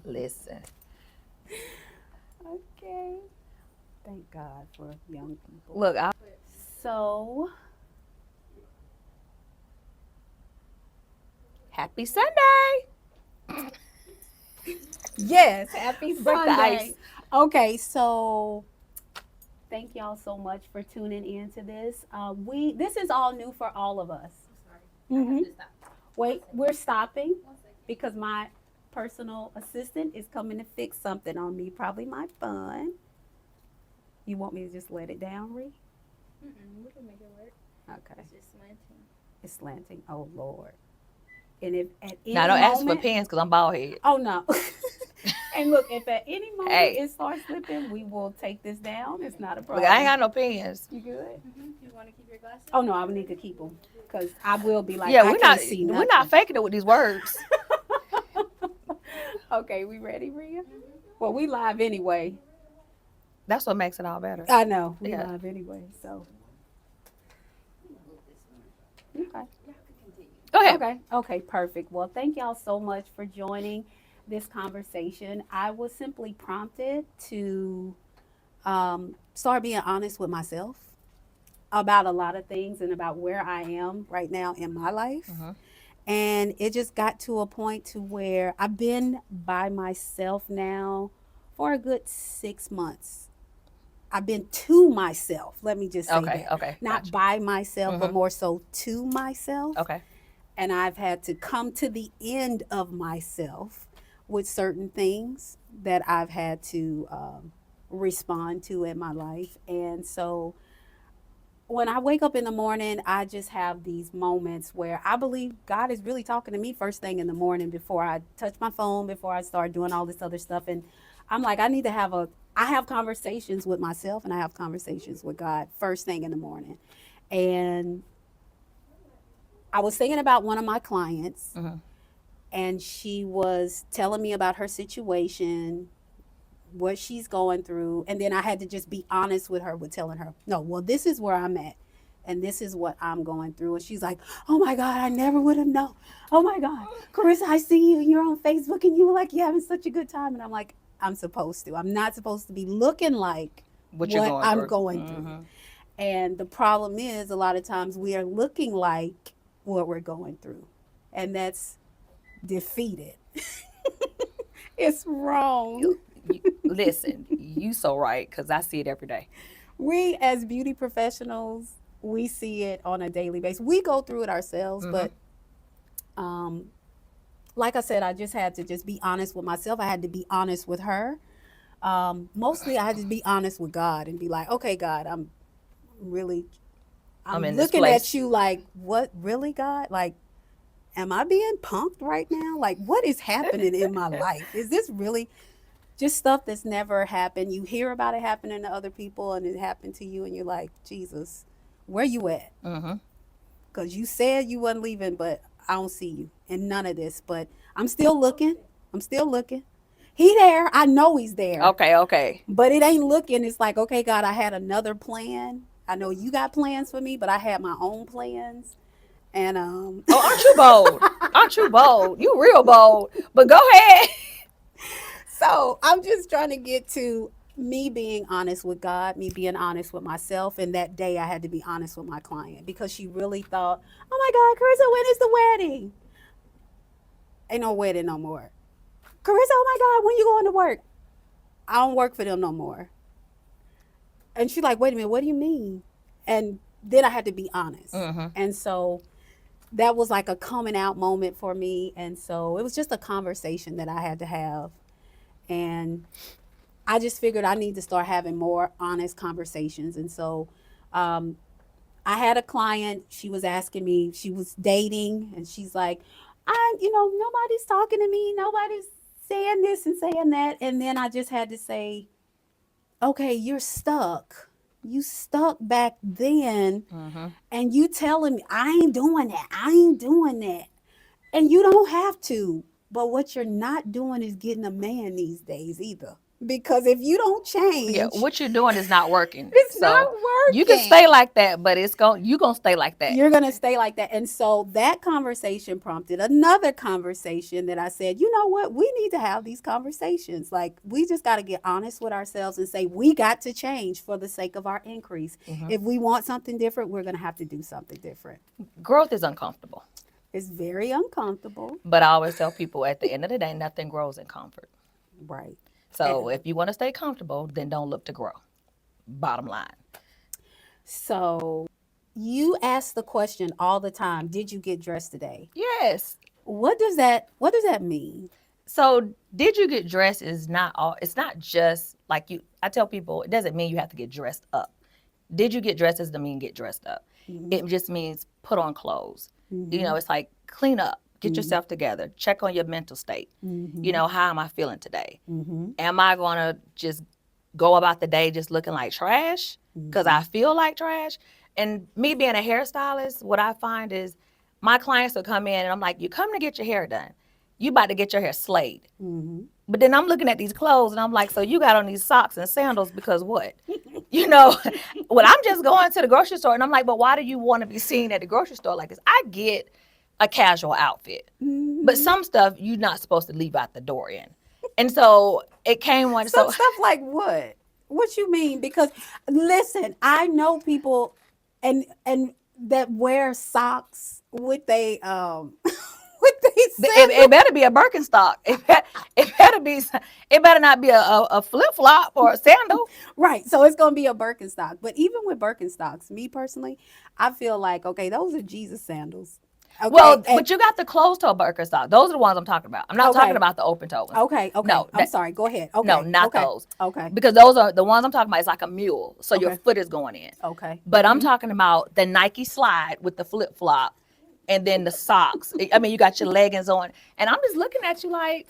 Listen. Okay. Thank God for young people. Look, So, happy Sunday. yes, happy Break the Sunday. ice. Okay, so thank y'all so much for tuning in to this. This is all new for all of us. Hmm. Wait, we're stopping because my personal assistant is coming to fix something on me, probably my phone. You want me to just let it down, Ree? We can make it work. Okay. It's just slanting. It's slanting. Oh Lord. And if at Now any don't ask for moment, pens because I'm bald head. oh no. And look, if at any moment Hey, it starts slipping, we will take this down. It's not a look, I ain't problem. got no pens. You good? You want to keep your glasses? Oh no, I would need to keep them because I will be like, Yeah, I can't see we're not nothing. faking it with these words. Okay, we ready, Rhea? Well, we live anyway. That's what makes it all better. I know we Yeah. live anyway. So okay. Go ahead. Okay, perfect. Well, thank y'all so much for joining this conversation. I was simply prompted to start being honest with myself about a lot of things and about where I am right now in my life. Mm-hmm. And it just got to a point to where I've been by myself now for a good 6 months. I've been to myself. Let me just say Okay. that. Okay. Not Gotcha. by myself, but Mm-hmm. more so to myself. Okay. And I've had to come to the end of myself with certain things that I've had to respond to in my life. And so when I wake up in the morning, I just have these moments where I believe God is really talking to me first thing in the morning before I touch my phone, before I start doing all this other stuff. And I'm like, I have conversations with myself and I have conversations with God first thing in the morning. And I was thinking about one of my clients, Mm-hmm. and she was telling me about her situation, what she's going through, and then I had to just be honest with her with telling her, no, well, this is where I'm at and this is what I'm going through. And she's like, oh my God, I never would have known. Oh my God, Carissa, I see you and you're on Facebook and you were like, you're having such a good time. And I'm like, I'm supposed to. I'm not supposed to be looking like What you're what going I'm through. going through. Mm-hmm. And the problem is, a lot of times we are looking like what we're going through, and that's defeated. It's wrong. Listen, you so right because I see it every day. We, as beauty professionals, we see it on a daily basis. We go through it ourselves, Mm-hmm. but um, like I said, I just had to just be honest with myself. I had to be honest with her. Mostly, I had to be honest with God and be like, okay, God, really, I'm I'm in this looking at place. you like, what, really, God? Like, am I being punked right now? Like, what is happening in my life? Is this really just stuff that's never happened? You hear about it happening to other people and it happened to you, and you're like, Jesus, where you at? Mm-hmm. Because you said you wasn't leaving, but I don't see you in none of this. But I'm still looking. I'm still looking. He there. I know he's there. Okay. Okay. But it ain't looking. It's like, okay, God, I had another plan. I know you got plans for me, but I had my own plans. And Oh, aren't you bold? Aren't you bold? You real bold. But go ahead. so I'm just trying to get to me being honest with God, me being honest with myself. And that day I had to be honest with my client because she really thought, oh my God, Carissa, when is the wedding? Ain't no wedding no more. Carissa, oh my God, when you going to work? I don't work for them no more. And she's like, wait a minute, what do you mean? And then I had to be honest. Mm-hmm. And so that was like a coming out moment for me. And so it was just a conversation that I had to have. And I just figured I need to start having more honest conversations. And so um, I had a client, she was asking me, she was dating, and she's like, nobody's talking to me, nobody's saying this and saying that. And then I just had to say, okay, you're stuck. You stuck back then, Mm-hmm. and you telling me I ain't doing that. I ain't doing that. And you don't have to. But what you're not doing is getting a man these days either. Because if you don't Yeah, change, what you're doing is not working. it's not So you can working. stay like that, but you're gonna stay like that. You're going to stay like that. And so that conversation prompted another conversation that I said, you know what? We need to have these conversations. Like, we just got to get honest with ourselves and say, we got to change for the sake of our increase. Hmm. If we want something different, we're going to have to do something different. Growth is uncomfortable, It's very uncomfortable. but I always tell people at the end of the day, nothing grows in comfort. Right. So And if you want to stay comfortable, then don't look to grow. Bottom line. so you ask the question all the time, did you get dressed today? Yes. What does that mean? So did you get dressed is not all. It's not just like you. I tell people it doesn't mean you have to get dressed up. Did you get dressed doesn't mean get dressed up. Mm-hmm. It just means put on clothes. Mm-hmm. It's like clean up, get Mm-hmm. yourself together, check on your mental state. Mm-hmm. How am I feeling today? Mm-hmm. Am I gonna just go about the day just looking like trash because Mm-hmm. I feel like trash? And me being a hairstylist, what I find is my clients will come in and I'm like, you come to get your hair done. You about to get your hair slayed. Mm-hmm. But then I'm looking at these clothes and I'm like, so you got on these socks and sandals because what? You know, well, I'm just going to the grocery store. And I'm like, but why do you want to be seen at the grocery store like this? I get a casual outfit, but Mm-hmm. some stuff you're not supposed to leave out the door in. And so it came one. Some So, stuff like what? What you mean? Because listen, I know people and that wear socks with they with they it sandals. better be a Birkenstock. It better be. It better not be a flip flop or a sandal. Right. So it's gonna be a Birkenstock. But even with Birkenstocks, me personally, I feel like okay, those are Jesus sandals. Okay. Well, And but you got the closed toe Birkenstock. Those are the ones I'm talking about. I'm not talking okay. about the open toe ones. Okay. Okay. No, I'm sorry. Go ahead. no, Okay. not Okay. those. Okay. Because those are the ones I'm talking about. It's like a mule, so your Okay. foot is going in. Okay. But I'm Mm-hmm. talking about the Nike slide with the flip flop, and then the socks. I mean, you got your leggings on, and I'm just looking at you like,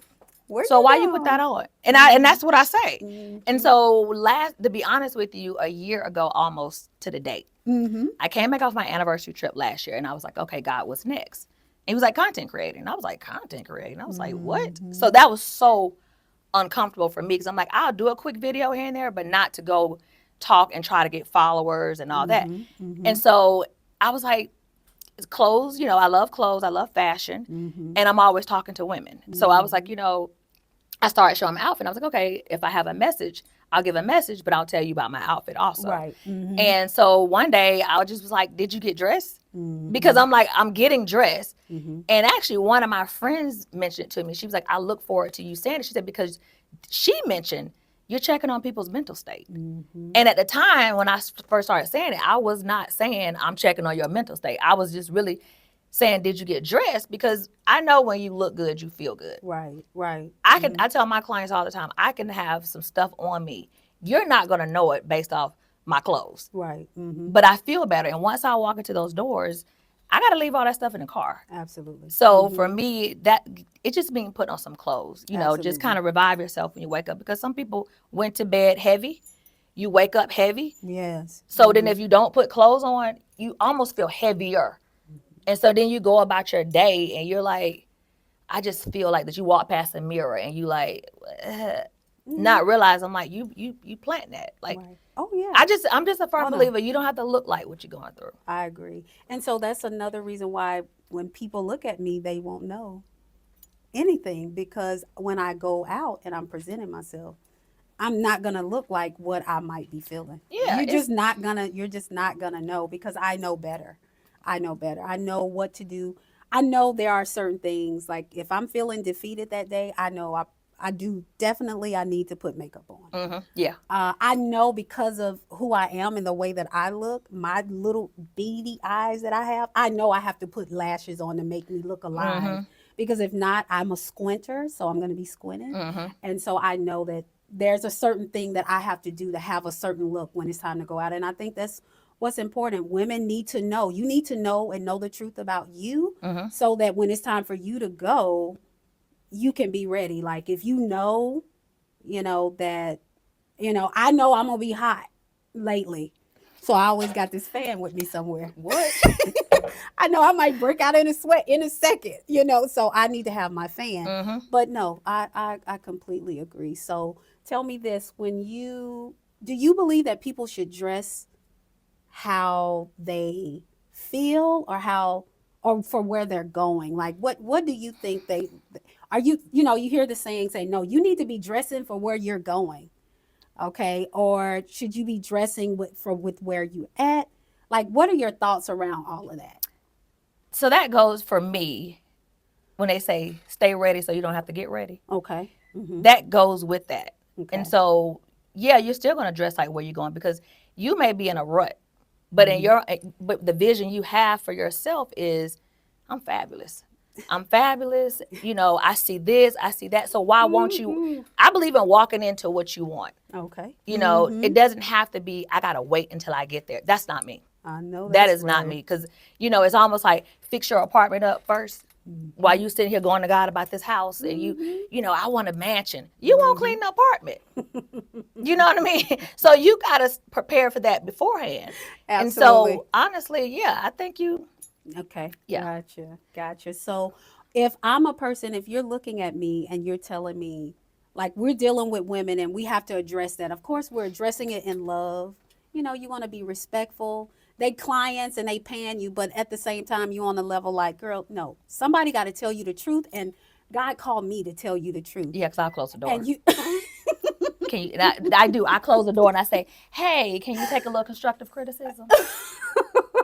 Where so you why you put that going? on? And Mm-hmm. that's what I say. And Mm-hmm. so to be honest with you, a year ago almost to the date, Mm-hmm. I came back off my anniversary trip last year, and I was like, okay, God, what's next? And he was like, content creating. And I was like, content creating. I was like, what? So Mm-hmm. that was so uncomfortable for me because I'm like, I'll do a quick video here and there, but not to go talk and try to get followers and all that. Mm-hmm. Mm-hmm. And so I was like, clothes, I love clothes, I love fashion, Mm-hmm. and I'm always talking to women. So I was like, Mm-hmm. I started showing my outfit. I was like, okay, if I have a message, I'll give a message, but I'll tell you about my outfit also. Right. Mm-hmm. And so one day I just was like, did you get dressed? Because Mm-hmm. I'm like, I'm getting dressed. Mm-hmm. And actually, one of my friends mentioned it to me. She was like, I look forward to you saying it. She said, because she mentioned you're checking on people's mental state. Mm-hmm. And at the time when I first started saying it, I was not saying I'm checking on your mental state. I was just really saying, did you get dressed? Because I know when you look good, you feel good. Right. Right. I tell my clients all the time, I can have some stuff on me. You're not going to know it based off my clothes, Right. Mm-hmm. but I feel better. And once I walk into those doors, I got to leave all that stuff in the car. Absolutely. So Mm-hmm. for me, that it just means putting on some clothes, just Absolutely. kind of revive yourself when you wake up because some people went to bed heavy. You wake up heavy. Yes. So then Mm-hmm. if you don't put clothes on, you almost feel heavier. And so then you go about your day and you're like, I just feel like that you walk past a mirror and you like, Mm-hmm. not realize I'm like, you plant that. Like, Right. Oh yeah. I'm just a Oh firm no. believer. You don't have to look like what you're going through. I agree. And so that's another reason why when people look at me, they won't know anything because when I go out and I'm presenting myself, I'm not gonna look like what I might be feeling. Yeah, You're just not gonna know because I know better. I know better. I know what to do. I know there are certain things like if I'm feeling defeated that day, I know I do definitely I need to put makeup on. yeah. I know because of who I am and the way that I look, my little beady eyes that I have, I know I have to put lashes on to make me look alive. Because if not, I'm a squinter, so I'm going to be squinting. And so I know that there's a certain thing that I have to do to have a certain look when it's time to go out. And I think that's what's important. Women need to know. You need to know and know the truth about you so that when it's time for you to go, you can be ready. Like if that I know I'm gonna be hot lately. So I always got this fan with me somewhere. What? I know I might break out in a sweat in a second, you know, so I need to have my fan. Mm-hmm. But no, I completely agree. So tell me this, do you believe that people should dress how they feel or how or for where they're going? Like what do you think they are you know, you hear the saying say, no, you need to be dressing for where you're going. Okay. Or should you be dressing with where you at? Like what are your thoughts around all of that? So that goes for me when they say stay ready so you don't have to get ready. Okay. That goes with that. And Okay. so, yeah, you're still going to dress like where you're going because you may be in a rut, but Mhm. but the vision you have for yourself is I'm fabulous. I'm fabulous. You know, I see this, I see that. So why won't you? Mhm. I believe in walking into what you want. Okay. You know, it Mhm. doesn't have to be I got to wait until I get there. That's not me. I know That that's is not right. me because it's almost like fix your apartment up first while Mhm. you sitting here going to God about this house and Mhm. I want a mansion. You won't Mhm. clean the apartment. You know what I mean? So you got to prepare for that beforehand. And Absolutely. so honestly, yeah, I think Okay. yeah. Gotcha. Gotcha. So if I'm a person, if you're looking at me and you're telling me, like, we're dealing with women and we have to address that, of course, we're addressing it in love. You know, you want to be respectful. They clients and they paying you, but at the same time, you on the level like, girl, no, somebody got to tell you the truth. And God called me to tell you the truth. Yeah, because I'll close the And door. you, Can you? And I do. I close the door and I say, "Hey, can you take a little constructive criticism?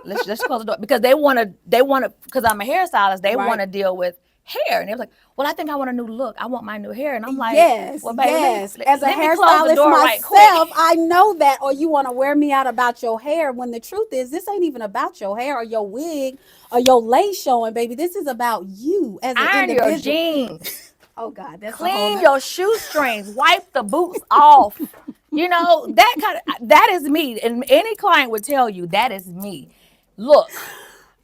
Let's close the door because they want to because I'm a hairstylist. They want right. to deal with hair, and they're like, "Well, I think I want a new look. I want my new hair." And I'm like, Yes, "Well, baby, yes. As a let me close the hairstylist door right quick." myself, I know that. Or you want to wear me out about your hair when the truth is, this ain't even about your hair or your wig or your lace showing, baby. This is about you as an Iron your individual. jeans, Oh, God, that's a whole clean nother. your shoestrings, wipe the boots off. That is me, and any client would tell you that is me. Look,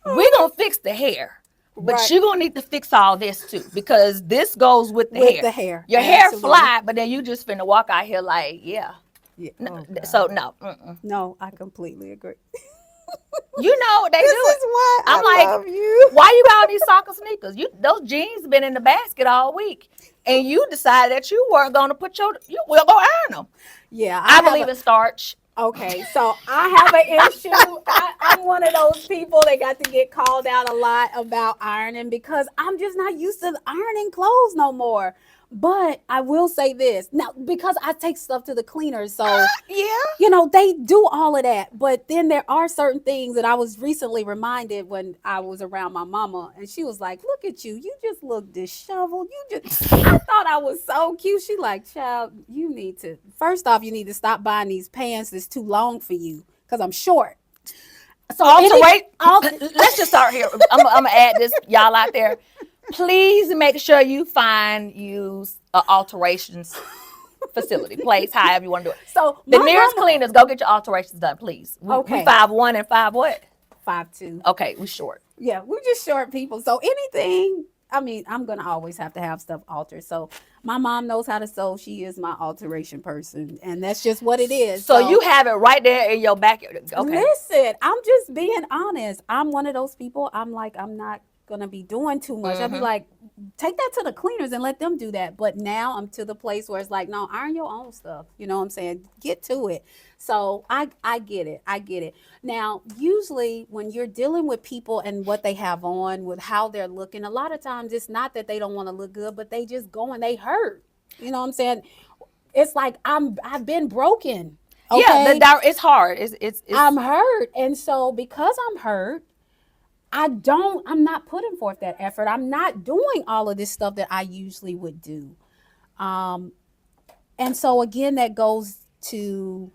we're gonna fix the hair, but Right. you're gonna need to fix all this too because this goes with the With hair. the hair. Your hair Absolutely. fly, but then you just finna walk out here like, yeah. Yeah. No, Oh, so God. no, mm-mm. No, I completely agree. They This do it. is why I'm I like, love you. why you got all these soccer sneakers? Those jeans been in the basket all week, and you decided that you weren't gonna you will go iron them. Yeah, I I have believe a. in starch. Okay, so I have an issue. I'm one of those people that got to get called out a lot about ironing because I'm just not used to ironing clothes no more. But I will say this now because I take stuff to the cleaners, so Yeah. you know, they do all of that. But then there are certain things that I was recently reminded when I was around my mama, and she was like, "Look at you, you just look disheveled. You just," I thought I was so cute. She like, "Child, you need to first off, you need to stop buying these pants that's too long for you because I'm short." So Alterate. all Let's just start here. I'm gonna add this, y'all out there. Please make sure you find use alterations facility, place, however you want to do it. so The my nearest mama, cleaners, go get your alterations done, please. We okay, 5'1" and 5 what? 5'2". Okay, we short. Yeah, we're just short people. So anything, I mean, I'm gonna always have to have stuff altered. So my mom knows how to sew. She is my alteration person, and that's just what it is. So you So have it right there in your backyard. Okay. listen, I'm just being honest. I'm one of those people. I'm like, I'm not gonna be doing too much. I'd be Mm-hmm. like, take that to the cleaners and let them do that. But now I'm to the place where it's like, no, iron your own stuff. You know what I'm saying? Get to it. So I get it. I get it. Now, usually when you're dealing with people and what they have on, with how they're looking, a lot of times it's not that they don't want to look good, but they just go and they hurt. You know what I'm saying? It's like I've been broken. Yeah, Okay. it's hard. It's I'm hurt. And so because I'm hurt, I'm not putting forth that effort. I'm not doing all of this stuff that I usually would do. Um, and so again, that goes to,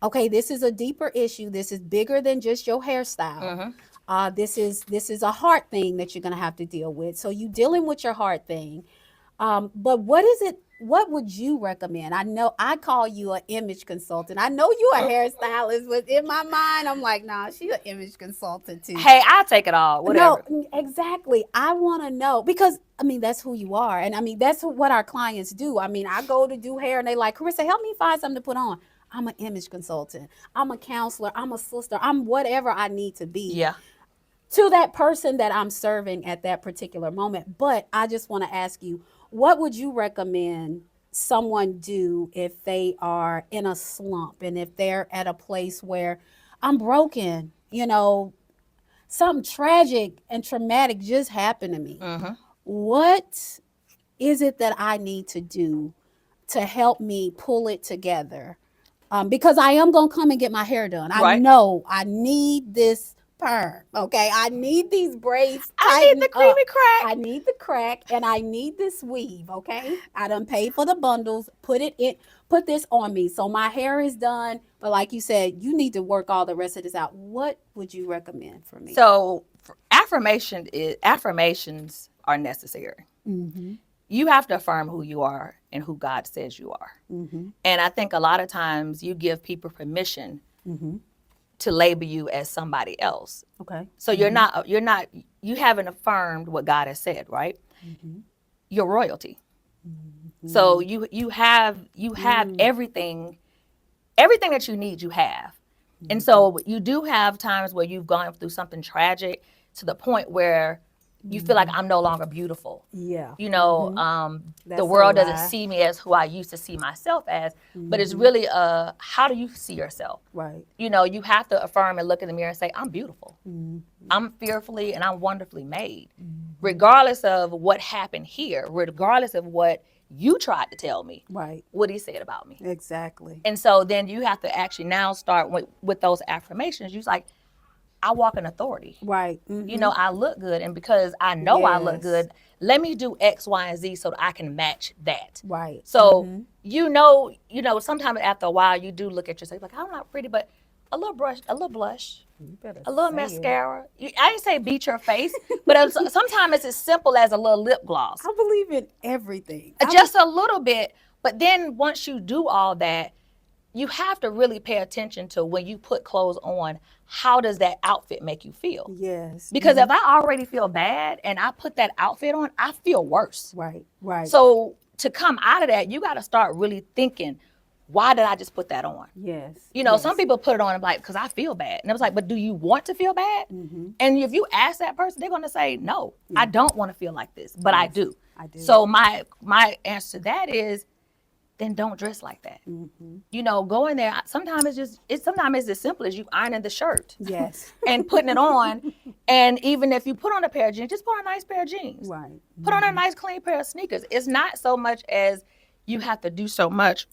okay, this is a deeper issue. This is bigger than just your hairstyle. mm-hmm. This is a heart thing that you're gonna have to deal with. So you dealing with your heart thing. But what is it? What would you recommend? I know I call you an image consultant. I know you a hairstylist, but in my mind, I'm like, nah, she's an image consultant too. Hey, I'll take it all. No, Whatever. exactly. I want to know because I mean that's who you are, and I mean that's what our clients do. I mean, I go to do hair, and they like, Carissa, help me find something to put on. I'm an image consultant. I'm a counselor. I'm a sister. I'm whatever I need to be. Yeah. to that person that I'm serving at that particular moment. But I just want to ask you, what would you recommend someone do if they are in a slump and if they're at a place where I'm broken, something tragic and traumatic just happened to me? Mm-hmm. What is it that I need to do to help me pull it together? Because I am going to come and get my hair done. I Right. know I need this perm. Okay. I need these braids I need tightened the up. creamy crack. I need the crack and I need this weave. Okay. I done paid for the bundles. Put this on me. So my hair is done. But like you said, you need to work all the rest of this out. What would you recommend for me? So affirmations are necessary. Mm-hmm. You have to affirm who you are and who God says you are. Mm-hmm. And I think a lot of times you give people permission Mm-hmm. to label you as somebody else. Okay. So you haven't affirmed what God has said, right? Mm-hmm. You're royalty. Mm-hmm. So you have everything that you need, you have. And so you do have times where you've gone through something tragic to the point where you feel like I'm no longer beautiful. Yeah. The That's world a doesn't lie. see me as who I used to see myself as, but it's really how do you see yourself? Right. You have to affirm and look in the mirror and say, I'm beautiful. Mm-hmm. I'm fearfully and I'm wonderfully made. Regardless of what happened here, regardless of what you tried to tell me, Right. what he said about me. Exactly. And so then you have to actually now start with those affirmations. You're like, I walk in authority. Right. Mm-hmm. I look good. And because I know I look Yes. good, let me do X, Y, and Z so that I can match that. Right. So, Mm-hmm. sometimes after a while you do look at yourself like, I'm not pretty, but a little blush, You better a little say it. mascara. I didn't say beat your face, but sometimes it's as simple as a little lip gloss. I believe in everything. Just a little bit. But then once you do all that, you have to really pay attention to when you put clothes on, how does that outfit make you feel? Yes. Because if I already feel bad and I put that outfit on, I feel worse. Right. Right. So to come out of that, you got to start really thinking, why did I just put that on? yes. Some people put it on and like, because I feel bad. And I was like, but do you want to feel bad? Mm-hmm. And if you ask that person, they're going to say, no, I don't want to feel like this, but I do. I do. So my answer to that is, then don't dress like that. Mm-hmm. Go in there. Sometimes sometimes it's as simple as you ironing the shirt Yes. and putting it on. And even if you put on a pair of jeans, just put on a nice pair of jeans. Right. Put on a nice clean pair of sneakers. It's not so much as you have to do so much.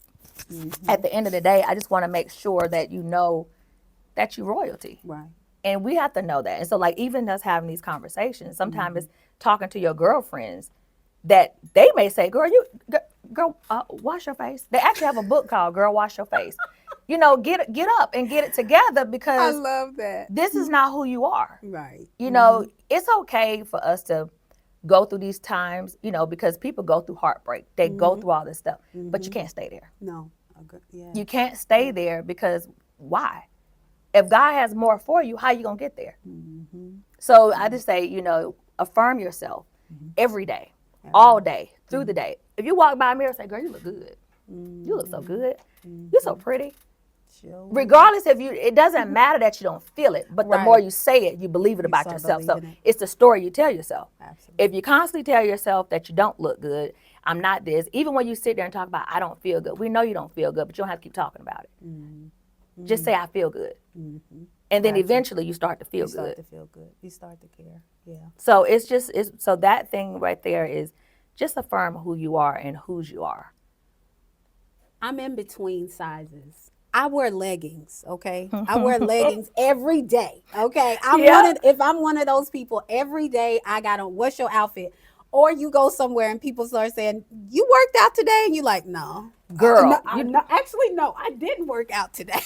At the end of the day, I just want to make sure that you know that you're royalty. Right. And we have to know that. And so like even us having these conversations, sometimes it's talking to your girlfriends that they may say, girl, wash your face. They actually have a book called Girl, Wash Your Face. Get up and get it together I because love that. this is not who you are. Right. It's okay for us to go through these times, because people go through heartbreak. They go through all this stuff, but you can't stay there. No. Yeah. You can't stay there because why? If God has more for you, how you going to get there? Mm-hmm. So I just say, affirm yourself every day, all day, through the day. If you walk by a mirror and say, girl, you look good. You look so good. You're so pretty. Sure. Regardless it doesn't matter that you don't feel it, but the Right. more you say it, you believe it about start yourself. So believing it. it's the story you tell yourself. Absolutely. If you constantly tell yourself that you don't look good, I'm not this, even when you sit there and talk about, I don't feel good. We know you don't feel good, but you don't have to keep talking about it. Mm-hmm. Just say, I feel good. Mm-hmm. And then Gotcha. eventually you start to feel You good. start to feel good. You start to care. Yeah. So so that thing right there is just affirm who you are and whose you are. I'm in between sizes. I wear leggings, okay? I wear leggings every day, okay? If I'm one of those people, every day I got on, what's your outfit? Or you go somewhere and people start saying, you worked out today? And you're like, no. Girl, Actually, no, I didn't work out today.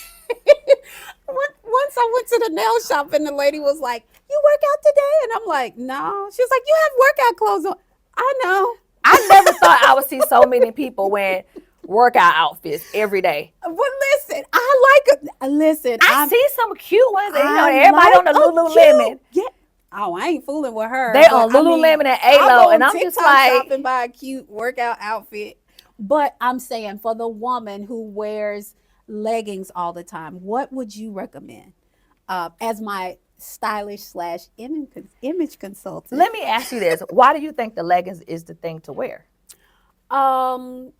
Once I went to the nail shop and the lady was like, you work out today? And I'm like, no. She was like, you have workout clothes on. I know. I never thought I would see so many people wearing workout outfits every day. But listen, I see some cute ones. I Everybody on the like a Lululemon. cute- Oh, I ain't fooling with her. They on Lululemon and A-Lo, and I'm just like, shopping by a cute workout outfit. But I'm saying for the woman who wears leggings all the time, what would you recommend as my stylish/image consultant. Let me ask you this. Why do you think the leggings is the thing to wear? Um,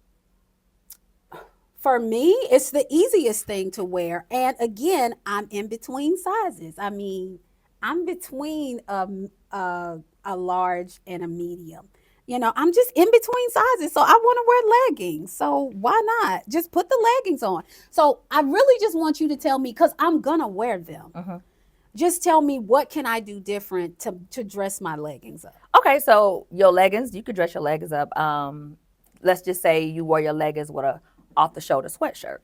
for me, it's the easiest thing to wear. And again, I'm in between sizes. I mean, I'm between a large and a medium. I'm just in between sizes. So I want to wear leggings. So why not? Just put the leggings on. So I really just want you to tell me, because I'm going to wear them. Just tell me, what can I do different to dress my leggings up? Okay, so your leggings, you could dress your leggings up. Let's just say you wore your leggings with a off the shoulder sweatshirt.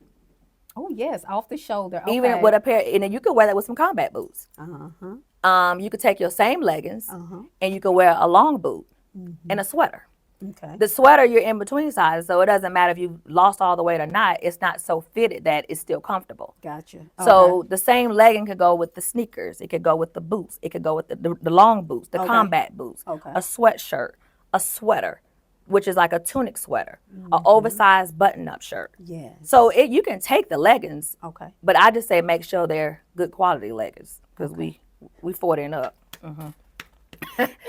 Oh yes, off the shoulder. Okay. Even with a pair, and then you could wear that with some combat boots. Uh-huh. You could take your same leggings Uh-huh. and you could wear a long boot and a sweater. Okay. The sweater, you're in between sizes, so it doesn't matter if you lost all the weight or not. It's not so fitted that it's still comfortable. Gotcha. So the same legging could go with the sneakers. It could go with the boots. It could go with the long boots, the combat boots, Okay. a sweatshirt, a sweater, which is like a tunic sweater, an oversized button-up shirt. Yes. So you can take the leggings, Okay. but I just say make sure they're good quality leggings, because we 40 and up.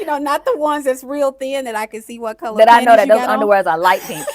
Not the ones that's real thin that I can see what color. That I know that panties you those got on. underwears are light pink.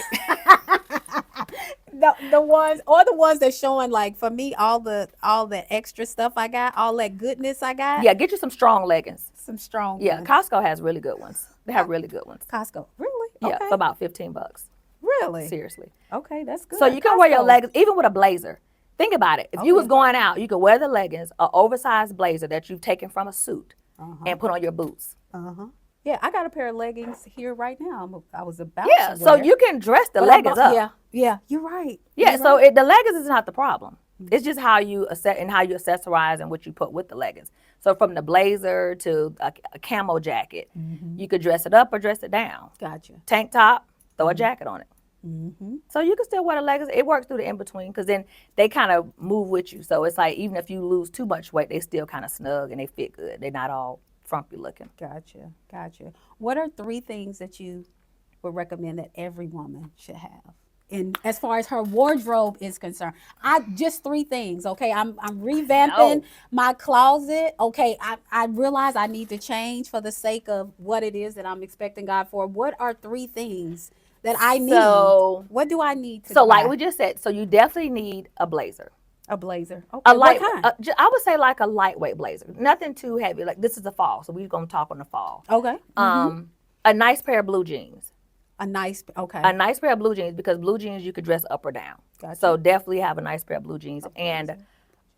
The ones that's showing, like, for me, all the extra stuff I got, all that goodness I got. Yeah, get you some strong leggings. Some strong. Yeah, ones. Costco has really good ones. They have really good ones. Costco. Really? Yeah, Okay. for about $15. Really? Seriously. Okay, that's good. So you can wear your Costco. leggings, even with a blazer. Think about it. If you was Okay. going out, you could wear the leggings, an oversized blazer that you've taken from a suit, Uh-huh. and put on your boots. Uh-huh. Yeah, I got a pair of leggings here right now. I was about Yeah, to so wear. you can dress the But leggings up. Yeah, you're right. Yeah, You're so right. the leggings is not the problem. It's just how you how you accessorize and what you put with the leggings. So from the blazer to a camo jacket, you could dress it up or dress it down. Gotcha. Tank top, throw a jacket on it. Mm-hmm. So you can still wear the leggings. It works through the in-between, because then they kind of move with you. So it's like, even if you lose too much weight, they still kind of snug and they fit good. They're not all frumpy looking. Gotcha. What are 3 things that you would recommend that every woman should have? And as far as her wardrobe is concerned, just 3 things. Okay, I'm revamping my closet. Okay, I realize I need to change for the sake of what it is that I'm expecting God for. What are 3 things that I need? So what do I need to? So like buy? we just said, so you definitely need a blazer. A blazer. Okay. A light, what kind? I would say like a lightweight blazer. Nothing too heavy. Like, this is the fall, so we're gonna talk on the fall. Okay. A nice pair of blue jeans. A nice. Okay. A nice pair of blue jeans, because blue jeans you could dress up or down. Gotcha. So definitely have a nice pair of blue jeans and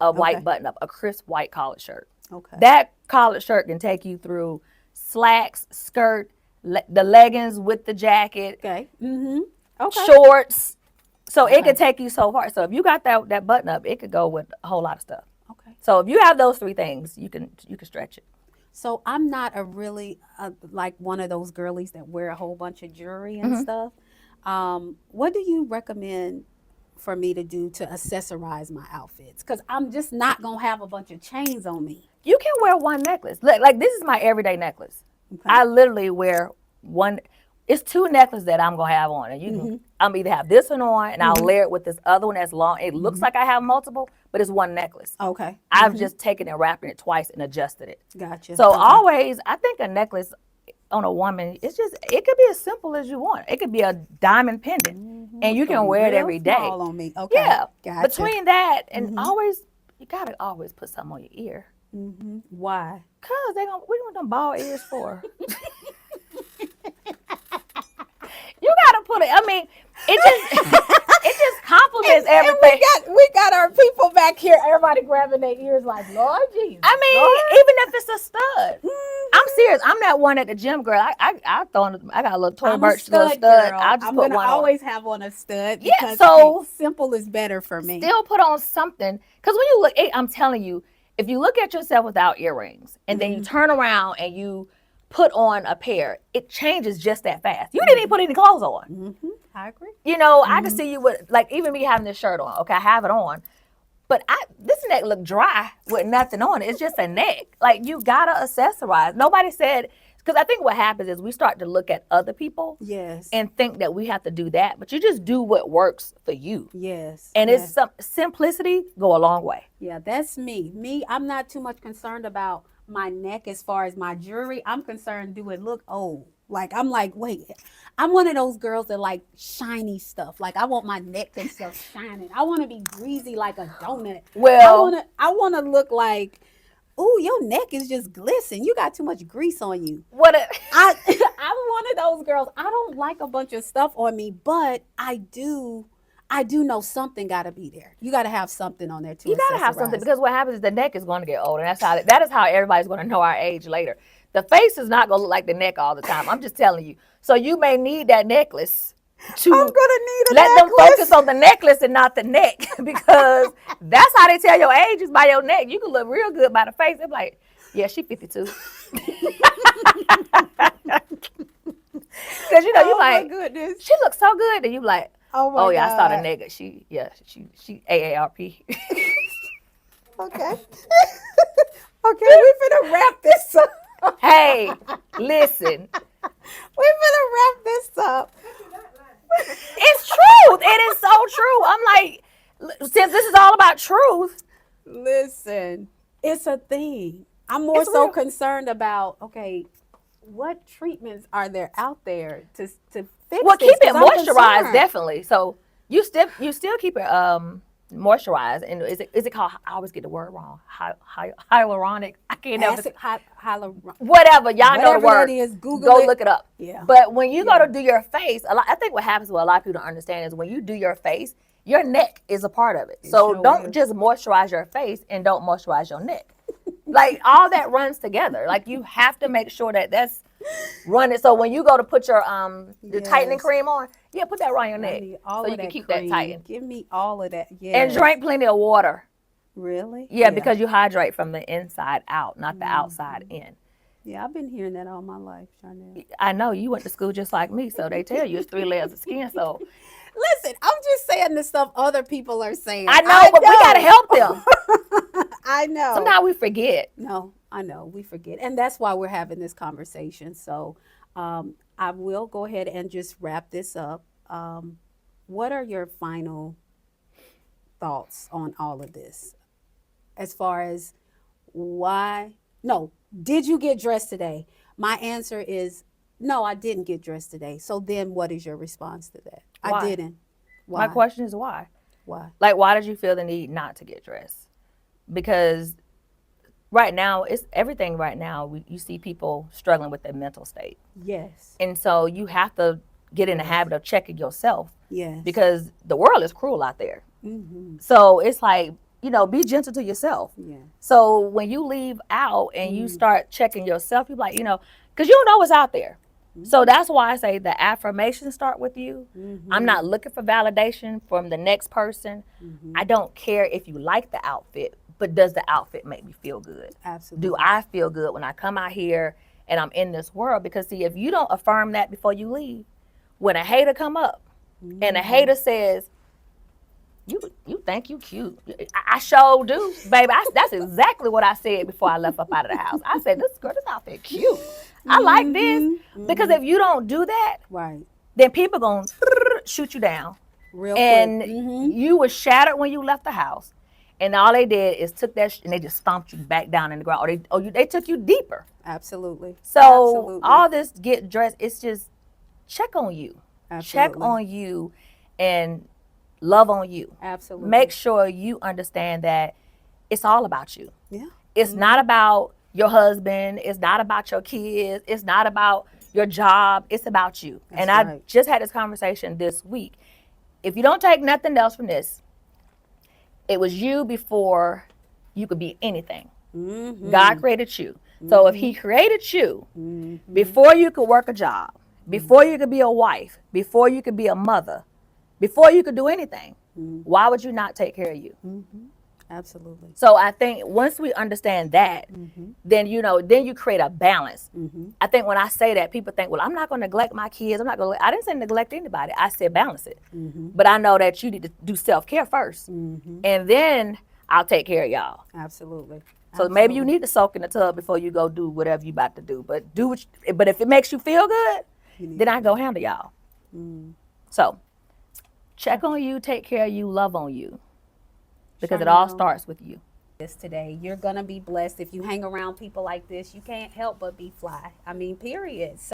a white button up, a crisp white collared shirt. Okay. That collared shirt can take you through slacks, skirt, the leggings with the jacket, Okay. Mm-hmm. Okay. shorts. So it could take you so far. So if you got that button up, it could go with a whole lot of stuff. Okay. So if you have those 3 things, you can stretch it. So I'm not a really like one of those girlies that wear a whole bunch of jewelry and stuff. What do you recommend for me to do to accessorize my outfits? Because I'm just not gonna have a bunch of chains on me. You can wear one necklace. Like this is my everyday necklace. Okay. I literally wear one. It's 2 necklaces that I'm gonna have on, and you can. I'm either have this one on, and I'll layer it with this other one that's long. It looks like I have multiple, but it's one necklace. Okay. I've just taken and wrapped it twice and adjusted it. Gotcha. So Okay. always, I think a necklace on a woman, it could be as simple as you want. It could be a diamond pendant, and you It's gonna can be wear it real every day. small on me. Okay. Yeah. Gotcha. Between that and always, you gotta always put something on your ear. Why? Cause we want them bald ears for. You gotta put it. I mean, it just complements everything. And we got our people back here. Everybody grabbing their ears like, Lord Jesus. I mean, even if it's a stud. I'm serious. I'm that one at the gym, girl. I got a little toy I'm a birch little stud stud. girl. I'll just I'm put gonna one on. always have on a stud. Yeah, Because so- simple is better for me. Still put on something, because when you look, I'm telling you, if you look at yourself without earrings and then you turn around and you put on a pair, it changes just that fast. You didn't even put any clothes on. I agree. You know, I can see you with, like, even me having this shirt on. Okay, I have it on, but this neck look dry with nothing on it. It's just a neck. Like, you gotta accessorize. Nobody said, Because I think what happens is we start to look at other people Yes. and think that we have to do that, but you just do what works for you. Yes. And Yes. it's some simplicity go a long way. Yeah, that's me. I'm not too much concerned about my neck as far as my jewelry. I'm concerned, do it look old? Like, I'm like, wait, I'm one of those girls that like shiny stuff. Like, I want my neck and stuff shining. I want to be greasy like a donut. Well, I want to look like, ooh, your neck is just glisten. You got too much grease on you. what I'm one of those girls. I don't like a bunch of stuff on me, but I do know something got to be there. You got to have something on there to you gotta have something, accessorize. because what happens is the neck is going to get older. That is how everybody's going to know our age later. The face is not going to look like the neck all the time. I'm just telling you. So you may need that necklace to I'm gonna need a let them necklace. focus on the necklace and not the neck, because that's how they tell your age is by your neck. You can look real good by the face. They're like, yeah, she 52. Because you know, you Oh like, my goodness. she looks so good, and you like, Oh my oh yeah, I saw the God. nigga. She AARP. Okay. Okay, we finna wrap this up. Hey, listen, We finna wrap this up. it's truth. It is so true. I'm like, since this is all about truth, Listen, it's a thing. I'm more It's so real. concerned about, okay, what treatments are there out there to fix well, this? keep it 'Cause I'm moisturized, concerned. definitely. So you still keep it moisturized. And is it called? I always get the word wrong. Hyaluronic. I can't never. Whatever, y'all know the Whatever word. that is, Google Go it. look it up. Yeah. But when you Yeah. go to do your face, I think what happens, what a lot of people don't understand, is when you do your face, your neck is a part of it. So sure don't is. just moisturize your face and don't moisturize your neck. Like, all that runs together. Like, you have to make sure that that's running. So when you go to put your the tightening Yes. cream on, yeah, put that around your I neck need all so of you can that keep cream. that tightened. Give me all of that. Yeah. And drink plenty of water. Really? Yeah, because you hydrate from the inside out, not the outside in. Yeah, I've been hearing that all my life, Charnel. I know you went to school just like me, so they tell you it's 3 layers of skin. So Listen, I'm just saying the stuff other people are saying. I know, but we gotta help them. I know. Sometimes we forget. No, I know. We forget. And that's why we're having this conversation. So I will go ahead and just wrap this up. What are your final thoughts on all of this? As far as why? No, did you get dressed today? My answer is no, I didn't get dressed today. So then what is your response to that? Why? I didn't. Why? My question is why? Why? Like, why did you feel the need not to get dressed? Because right now, it's everything right now. You see people struggling with their mental state. Yes. And so you have to get in the habit of checking yourself, Yes. because the world is cruel out there. Mm-hmm. So it's like, be gentle to yourself. Yeah. So when you leave out and you start checking yourself, you're like, because you don't know what's out there. So that's why I say the affirmations start with you. Mm-hmm. I'm not looking for validation from the next person. I don't care if you like the outfit, but does the outfit make me feel good? Absolutely. Do I feel good when I come out here and I'm in this world? Because see, if you don't affirm that before you leave, when a hater come up and a hater says, you think you cute. I sure do, baby. That's exactly what I said before I left up out of the house. I said, this outfit cute. I like this. Because if you don't do that, Right. then people going to shoot you down. Real And quick. Mm-hmm. you were shattered when you left the house. And all they did is took that and they just stomped you back down in the ground. They took you deeper. Absolutely. So Absolutely. all this get dressed, it's just check on you. Check Absolutely. on you and love on you. Absolutely. Make sure you understand that it's all about you. Yeah. It's not about your husband. It's not about your kids. It's not about your job. It's about you. That's and I right. just had this conversation this week. If you don't take nothing else from this, it was you before you could be anything. Mm-hmm. God created you. So if he created you Mm-hmm. before you could work a job, before you could be a wife, before you could be a mother, before you could do anything, why would you not take care of you? Mm-hmm. Absolutely. So I think once we understand that, then you create a balance. Mm-hmm. I think when I say that, people think, well, I'm not going to neglect my kids. I didn't say neglect anybody. I said balance it. Mm-hmm. But I know that you need to do self-care first. Mm-hmm. And then I'll take care of y'all. Absolutely. So maybe you Absolutely. need to soak in the tub before you go do whatever you about to do. But but if it makes you feel good, You need then to I go handle y'all. Mm. So check on you, take care of you, love on you. Because it all Charnel, starts with you. this today. You're gonna be blessed if you hang around people like this. You can't help but be fly. I mean, period. So